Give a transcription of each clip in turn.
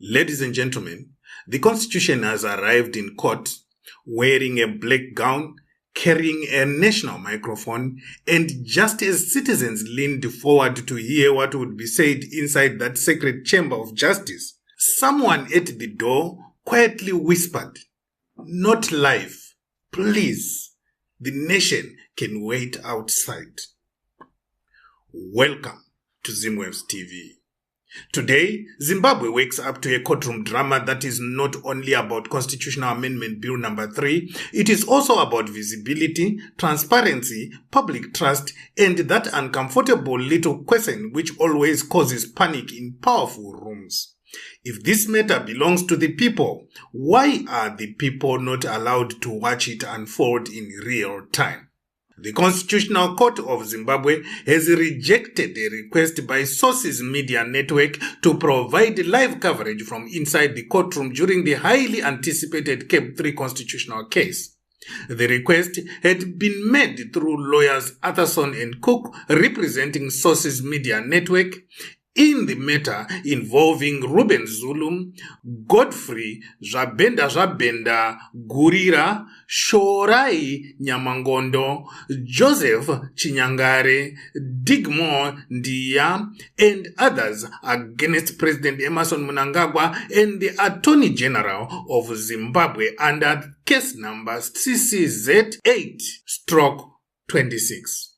Ladies and gentlemen, the Constitution has arrived in court wearing a black gown, carrying a national microphone, and just as citizens leaned forward to hear what would be said inside that sacred chamber of justice, someone at the door quietly whispered, "Not live, please. The nation can wait outside." Welcome to Zimwaves TV. Today, Zimbabwe wakes up to a courtroom drama that is not only about Constitutional Amendment Bill number 3, it is also about visibility, transparency, public trust, and that uncomfortable little question which always causes panic in powerful rooms. If this matter belongs to the people, why are the people not allowed to watch it unfold in real time? The Constitutional Court of Zimbabwe has rejected a request by Sources Media Network to provide live coverage from inside the courtroom during the highly anticipated CAB3 constitutional case. The request had been made through lawyers Atherson and Cook representing Sources Media Network in the matter involving Ruben Zulu, Godfrey Zwabenda Gurira, Shorai Nyamangondo, Joseph Chinyangare, Digmo Ndia, and others against President Emmerson Mnangagwa and the Attorney General of Zimbabwe under case number CCZ8/26.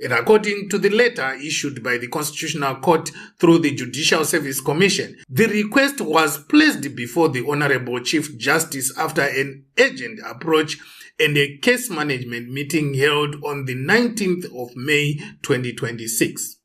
And according to the letter issued by the Constitutional Court through the Judicial Service Commission, the request was placed before the Honorable Chief Justice after an urgent approach and a case management meeting held on the 19th of May 2026.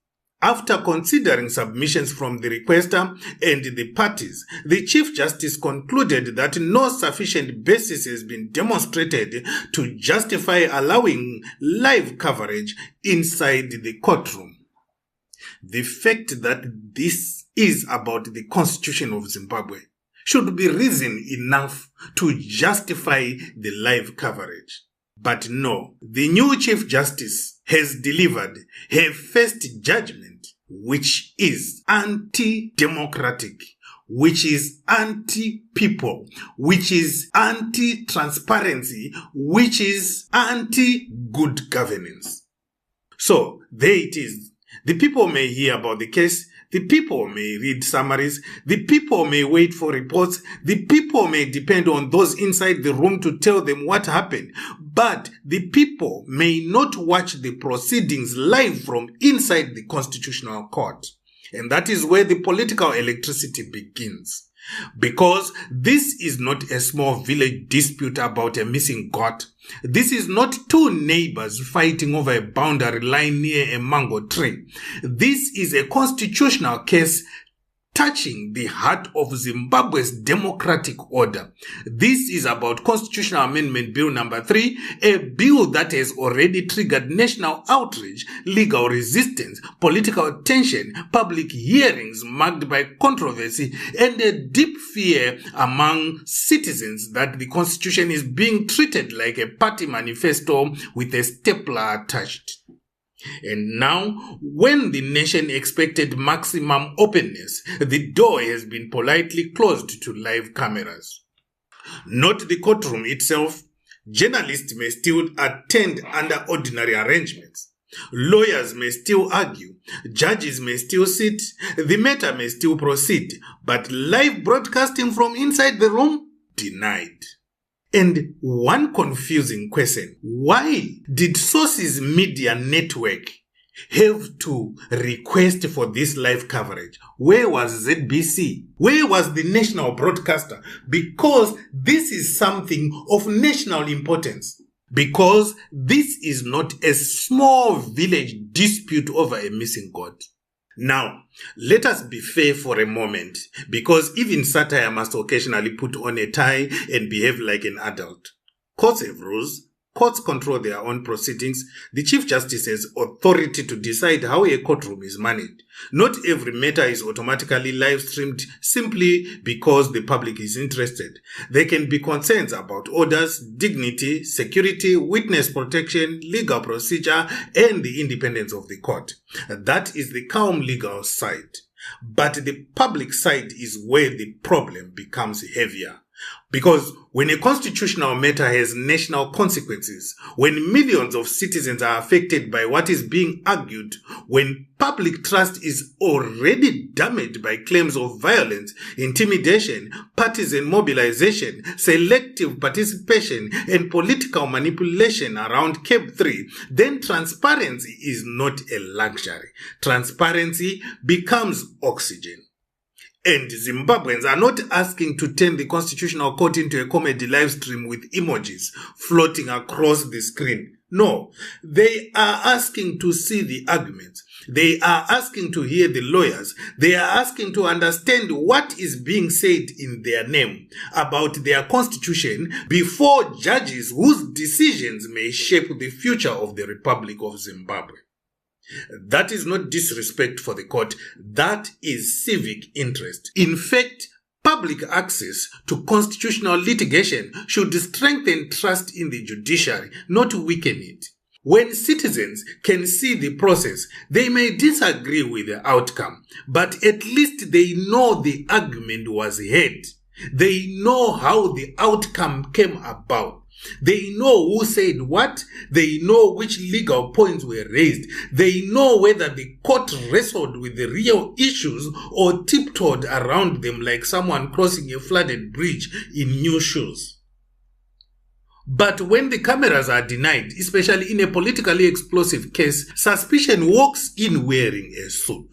After considering submissions from the requester and the parties, the Chief Justice concluded that no sufficient basis has been demonstrated to justify allowing live coverage inside the courtroom. The fact that this is about the Constitution of Zimbabwe should be reason enough to justify the live coverage. But no, the new Chief Justice has delivered her first judgment, which is anti-democratic, which is anti-people, which is anti-transparency, which is anti-good governance. So, there it is. The people may hear about the case, the people may read summaries, the people may wait for reports, the people may depend on those inside the room to tell them what happened, but the people may not watch the proceedings live from inside the Constitutional Court. And that is where the political electricity begins. Because this is not a small village dispute about a missing goat. This is not two neighbors fighting over a boundary line near a mango tree. This is a constitutional case touching the heart of Zimbabwe's democratic order. This is about Constitutional Amendment Bill number 3, a bill that has already triggered national outrage, legal resistance, political tension, public hearings marked by controversy, and a deep fear among citizens that the Constitution is being treated like a party manifesto with a stapler attached. And now, when the nation expected maximum openness, the door has been politely closed to live cameras. Not the courtroom itself. Journalists may still attend under ordinary arrangements. Lawyers may still argue. Judges may still sit. The matter may still proceed. But live broadcasting from inside the room? Denied. And one confusing question, why did Sources Media Network have to request for this live coverage? Where was ZBC? Where was the national broadcaster? Because this is something of national importance. Because this is not a small village dispute over a missing goat. Now, let us be fair for a moment, because even satire must occasionally put on a tie and behave like an adult. Courts have rules. Courts control their own proceedings. The Chief Justice has authority to decide how a courtroom is managed. Not every matter is automatically live-streamed simply because the public is interested. There can be concerns about orders, dignity, security, witness protection, legal procedure, and the independence of the court. That is the calm legal side. But the public side is where the problem becomes heavier. Because when a constitutional matter has national consequences, when millions of citizens are affected by what is being argued, when public trust is already damaged by claims of violence, intimidation, partisan mobilization, selective participation, and political manipulation around CAB3, then transparency is not a luxury. Transparency becomes oxygen. And Zimbabweans are not asking to turn the Constitutional Court into a comedy live stream with emojis floating across the screen. No, they are asking to see the arguments. They are asking to hear the lawyers. They are asking to understand what is being said in their name about their constitution before judges whose decisions may shape the future of the Republic of Zimbabwe. That is not disrespect for the court. That is civic interest. In fact, public access to constitutional litigation should strengthen trust in the judiciary, not weaken it. When citizens can see the process, they may disagree with the outcome, but at least they know the argument was heard. They know how the outcome came about. They know who said what. They know which legal points were raised. They know whether the court wrestled with the real issues or tiptoed around them like someone crossing a flooded bridge in new shoes. But when the cameras are denied, especially in a politically explosive case, suspicion walks in wearing a suit.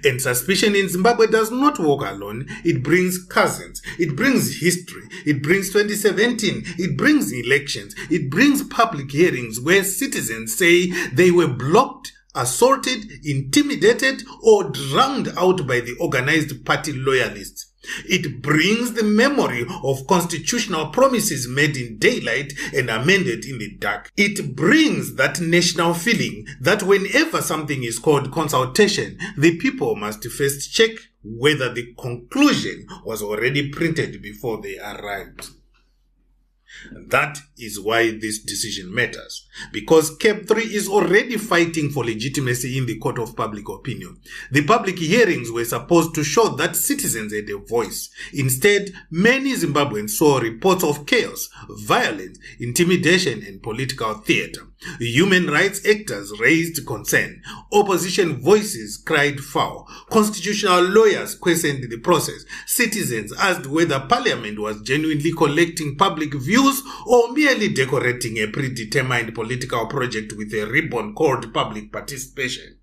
And suspicion in Zimbabwe does not walk alone. It brings cousins. It brings history. It brings 2017. It brings elections. It brings public hearings where citizens say they were blocked, assaulted, intimidated, or drowned out by the organized party loyalists. It brings the memory of constitutional promises made in daylight and amended in the dark. It brings that national feeling that whenever something is called consultation, the people must first check whether the conclusion was already printed before they arrived. That is why this decision matters, because CAB3 is already fighting for legitimacy in the court of public opinion. The public hearings were supposed to show that citizens had a voice. Instead, many Zimbabweans saw reports of chaos, violence, intimidation, and political theater. Human rights actors raised concern. Opposition voices cried foul. Constitutional lawyers questioned the process. Citizens asked whether Parliament was genuinely collecting public views or merely decorating a predetermined political project with a ribbon called public participation.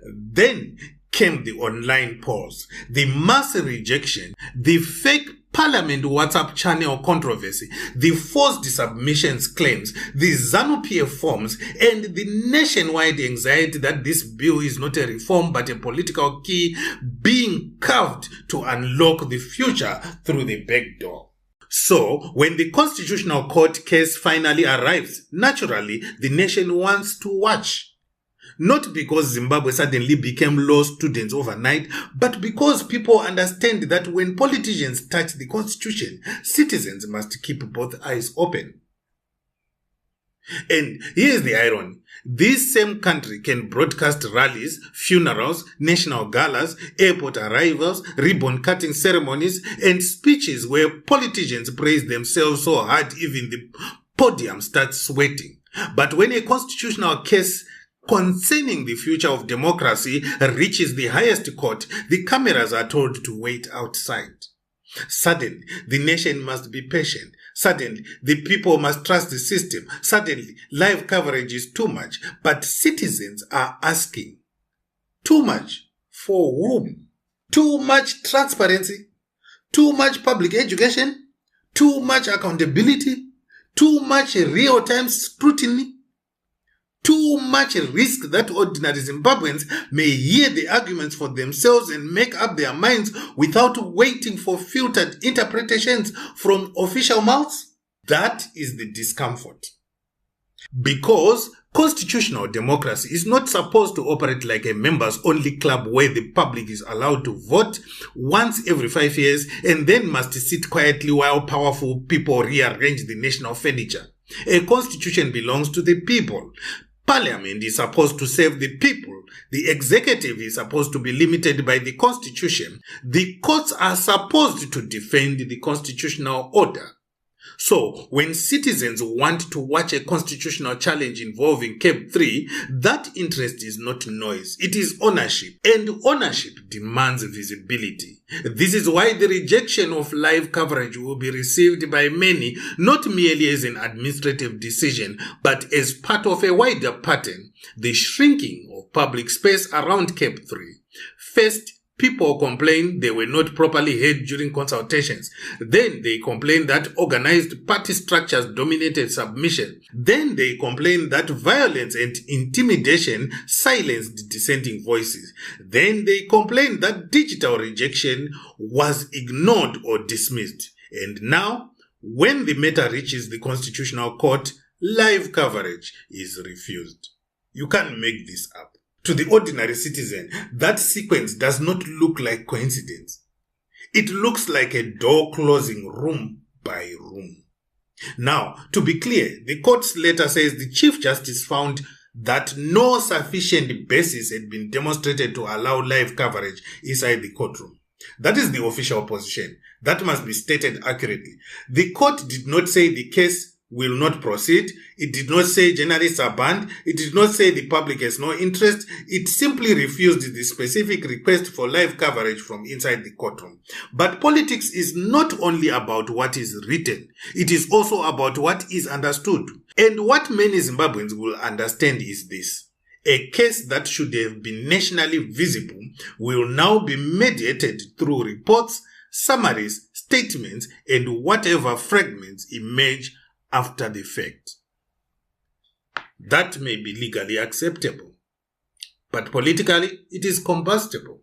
Then came the online polls, the mass rejection, the fake Parliament WhatsApp channel controversy, the forced submissions claims, the ZANU-PF forms, and the nationwide anxiety that this bill is not a reform but a political key being carved to unlock the future through the back door. So, when the Constitutional Court case finally arrives, naturally, the nation wants to watch. Not because Zimbabwe suddenly became law students overnight, but because people understand that when politicians touch the constitution, citizens must keep both eyes open. And here's the irony. This same country can broadcast rallies, funerals, national galas, airport arrivals, ribbon-cutting ceremonies, and speeches where politicians praise themselves so hard even the podium starts sweating. But when a constitutional case concerning the future of democracy reaches the highest court, the cameras are told to wait outside. Suddenly, the nation must be patient. Suddenly, the people must trust the system. Suddenly, live coverage is too much. But citizens are asking, too much for whom? Too much transparency? Too much public education? Too much accountability? Too much real-time scrutiny? Too much risk that ordinary Zimbabweans may hear the arguments for themselves and make up their minds without waiting for filtered interpretations from official mouths? That is the discomfort. Because constitutional democracy is not supposed to operate like a members-only club where the public is allowed to vote once every 5 years and then must sit quietly while powerful people rearrange the national furniture. A constitution belongs to the people. Parliament is supposed to serve the people. The executive is supposed to be limited by the Constitution. The courts are supposed to defend the constitutional order. So, when citizens want to watch a constitutional challenge involving CAB3, that interest is not noise, it is ownership. And ownership demands visibility. This is why the rejection of live coverage will be received by many, not merely as an administrative decision, but as part of a wider pattern, the shrinking of public space around CAB3. First, people complain they were not properly heard during consultations. Then they complain that organized party structures dominated submission. Then they complain that violence and intimidation silenced dissenting voices. Then they complain that digital rejection was ignored or dismissed. And now, when the matter reaches the Constitutional Court, live coverage is refused. You can't make this up. To the ordinary citizen, that sequence does not look like coincidence. It looks like a door closing room by room. Now, to be clear, the court's letter says the Chief Justice found that no sufficient basis had been demonstrated to allow live coverage inside the courtroom. That is the official position. That must be stated accurately. The court did not say the case will not proceed. It did not say journalists are banned. It did not say the public has no interest. It simply refused the specific request for live coverage from inside the courtroom. But politics is not only about what is written. It is also about what is understood. And what many Zimbabweans will understand is this. A case that should have been nationally visible will now be mediated through reports, summaries, statements, and whatever fragments emerge after the fact. That may be legally acceptable, but politically it is combustible.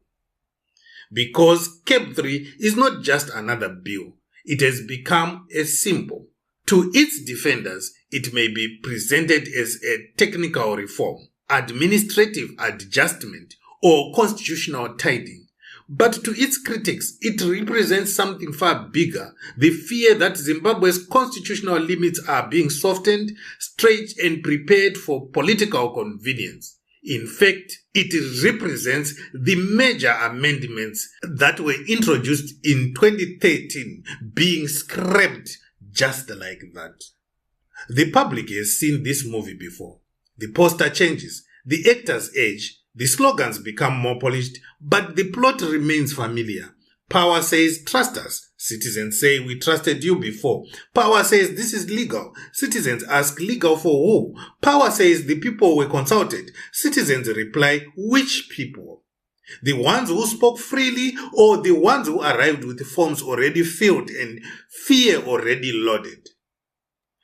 Because CAB3 is not just another bill, it has become a symbol. To its defenders, it may be presented as a technical reform, administrative adjustment, or constitutional tidying. But to its critics, it represents something far bigger, the fear that Zimbabwe's constitutional limits are being softened, stretched, and prepared for political convenience. In fact, it represents the major amendments that were introduced in 2013 being scrapped just like that. The public has seen this movie before. The poster changes, the actors age, the slogans become more polished, but the plot remains familiar. Power says, trust us. Citizens say, we trusted you before. Power says, this is legal. Citizens ask, legal for who? Power says, the people were consulted. Citizens reply, which people? The ones who spoke freely or the ones who arrived with forms already filled and fear already loaded?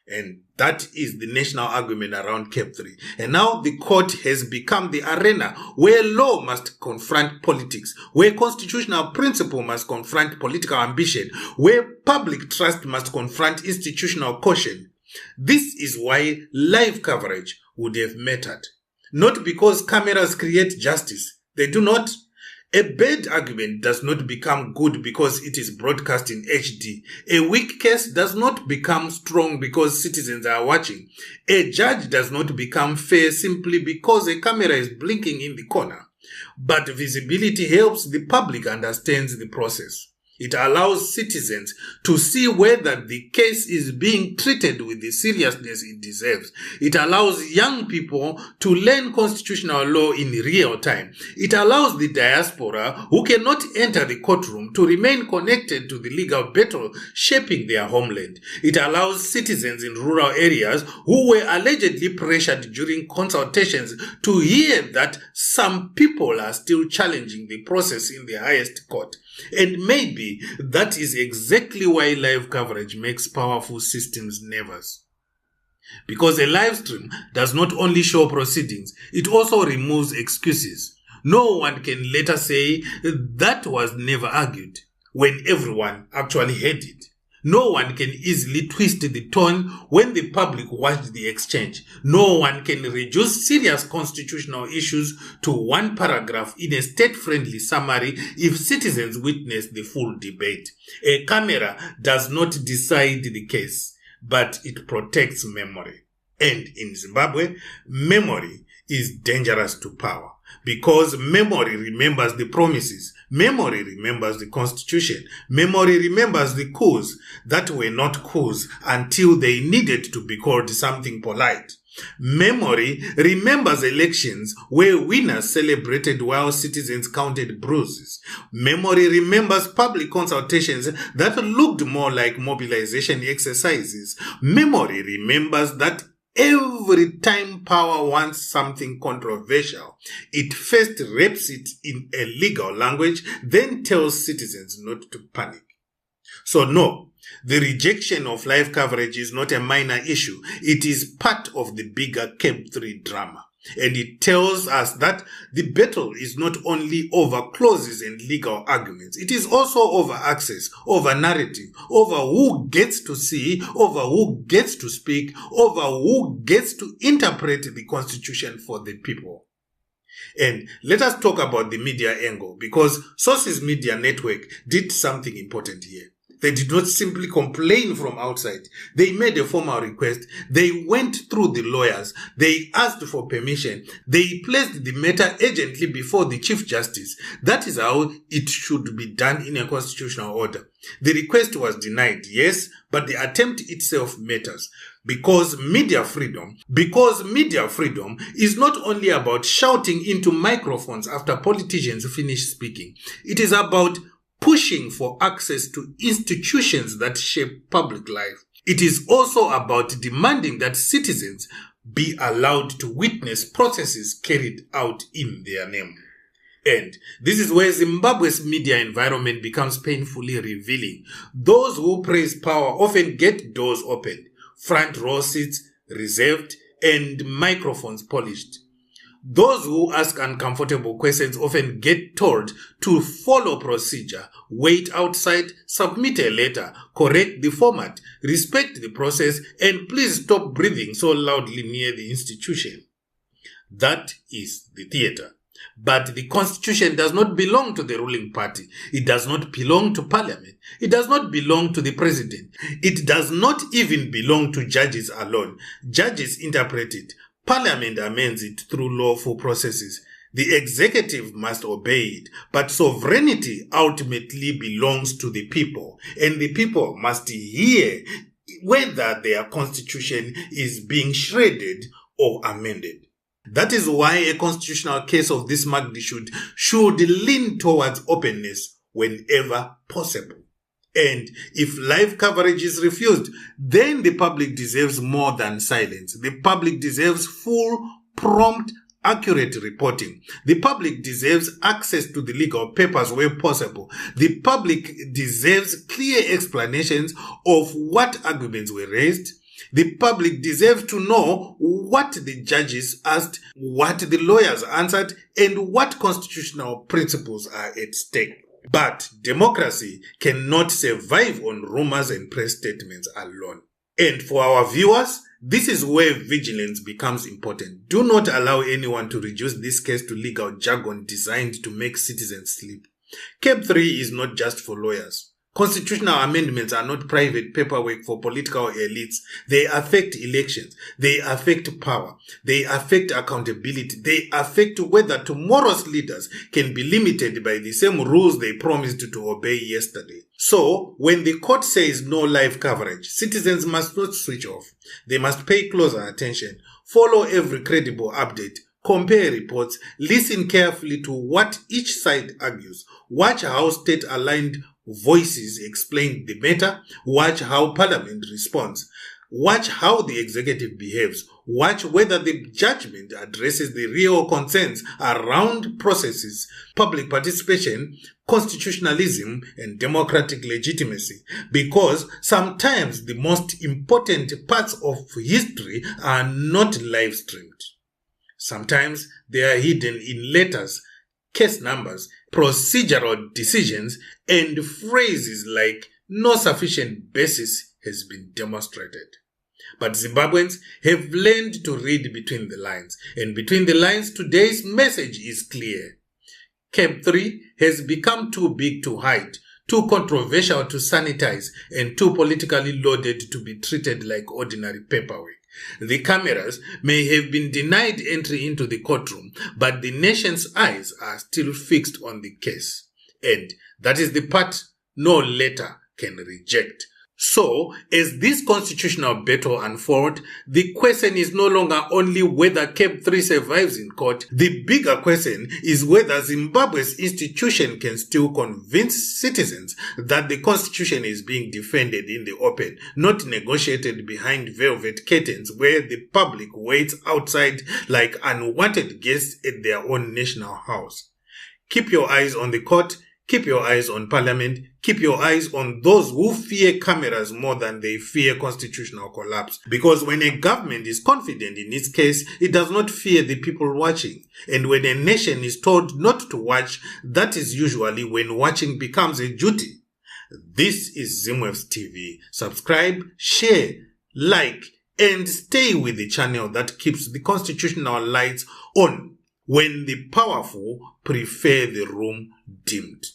And that is the national argument around CAB3. And now the court has become the arena where law must confront politics, where constitutional principle must confront political ambition, where public trust must confront institutional caution. This is why live coverage would have mattered. Not because cameras create justice. They do not. A bad argument does not become good because it is broadcast in HD. A weak case does not become strong because citizens are watching. A judge does not become fair simply because a camera is blinking in the corner. But visibility helps the public understand the process. It allows citizens to see whether the case is being treated with the seriousness it deserves. It allows young people to learn constitutional law in real time. It allows the diaspora who cannot enter the courtroom to remain connected to the legal battle shaping their homeland. It allows citizens in rural areas who were allegedly pressured during consultations to hear that some people are still challenging the process in the highest court. And maybe that is exactly why live coverage makes powerful systems nervous. Because a live stream does not only show proceedings, it also removes excuses. No one can later say that was never argued when everyone actually heard it. No one can easily twist the tone when the public watched the exchange. No one can reduce serious constitutional issues to one paragraph in a state-friendly summary if citizens witness the full debate. A camera does not decide the case, but it protects memory. And in Zimbabwe, memory is dangerous to power because memory remembers the promises, memory remembers the constitution, memory remembers the coups that were not coups until they needed to be called something polite. Memory remembers elections where winners celebrated while citizens counted bruises. Memory remembers public consultations that looked more like mobilization exercises. Memory remembers that every time power wants something controversial, it first wraps it in a legal language, then tells citizens not to panic. So no, the rejection of live coverage is not a minor issue. It is part of the bigger CAB3 drama. And it tells us that the battle is not only over clauses and legal arguments. It is also over access, over narrative, over who gets to see, over who gets to speak, over who gets to interpret the constitution for the people. And let us talk about the media angle, because Sources Media Network did something important here. They did not simply complain from outside. They made a formal request. They went through the lawyers. They asked for permission. They placed the matter urgently before the Chief Justice. That is how it should be done in a constitutional order. The request was denied, yes, but the attempt itself matters. Because media freedom is not only about shouting into microphones after politicians finish speaking. It is about pushing for access to institutions that shape public life. It is also about demanding that citizens be allowed to witness processes carried out in their name. And this is where Zimbabwe's media environment becomes painfully revealing. Those who praise power often get doors opened, front row seats reserved, and microphones polished. Those who ask uncomfortable questions often get told to follow procedure, wait outside, submit a letter, correct the format, respect the process, and please stop breathing so loudly near the institution. That is the theater. But the constitution does not belong to the ruling party. It does not belong to parliament. It does not belong to the president. It does not even belong to judges alone. Judges interpret it. Parliament amends it through lawful processes. The executive must obey it, but sovereignty ultimately belongs to the people, and the people must hear whether their constitution is being shredded or amended. That is why a constitutional case of this magnitude should lean towards openness whenever possible. And if live coverage is refused, then the public deserves more than silence. The public deserves full, prompt, accurate reporting. The public deserves access to the legal papers where possible. The public deserves clear explanations of what arguments were raised. The public deserves to know what the judges asked, what the lawyers answered, and what constitutional principles are at stake. But democracy cannot survive on rumors and press statements alone. And for our viewers, this is where vigilance becomes important. Do not allow anyone to reduce this case to legal jargon designed to make citizens sleep. CAB3 is not just for lawyers. Constitutional amendments are not private paperwork for political elites. They affect elections. They affect power. They affect accountability. They affect whether tomorrow's leaders can be limited by the same rules they promised to obey yesterday. So, when the court says no live coverage, citizens must not switch off. They must pay closer attention, follow every credible update, compare reports, listen carefully to what each side argues, watch how state-aligned voices explain the matter, watch how parliament responds, watch how the executive behaves, watch whether the judgment addresses the real concerns around processes, public participation, constitutionalism, and democratic legitimacy. Because sometimes the most important parts of history are not live streamed. Sometimes they are hidden in letters, case numbers, procedural decisions, and phrases like no sufficient basis has been demonstrated. But Zimbabweans have learned to read between the lines, and between the lines today's message is clear. CAB3 has become too big to hide, too controversial to sanitize, and too politically loaded to be treated like ordinary paperwork. The cameras may have been denied entry into the courtroom, but the nation's eyes are still fixed on the case. And that is the part no letter can reject. So, as this constitutional battle unfolds, the question is no longer only whether CAB3 survives in court. The bigger question is whether Zimbabwe's institution can still convince citizens that the constitution is being defended in the open, not negotiated behind velvet curtains where the public waits outside like unwanted guests at their own national house. Keep your eyes on the court. Keep your eyes on Parliament. Keep your eyes on those who fear cameras more than they fear constitutional collapse. Because when a government is confident in its case, it does not fear the people watching. And when a nation is told not to watch, that is usually when watching becomes a duty. This is Zimwebs TV. Subscribe, share, like, and stay with the channel that keeps the constitutional lights on when the powerful prefer the room dimmed.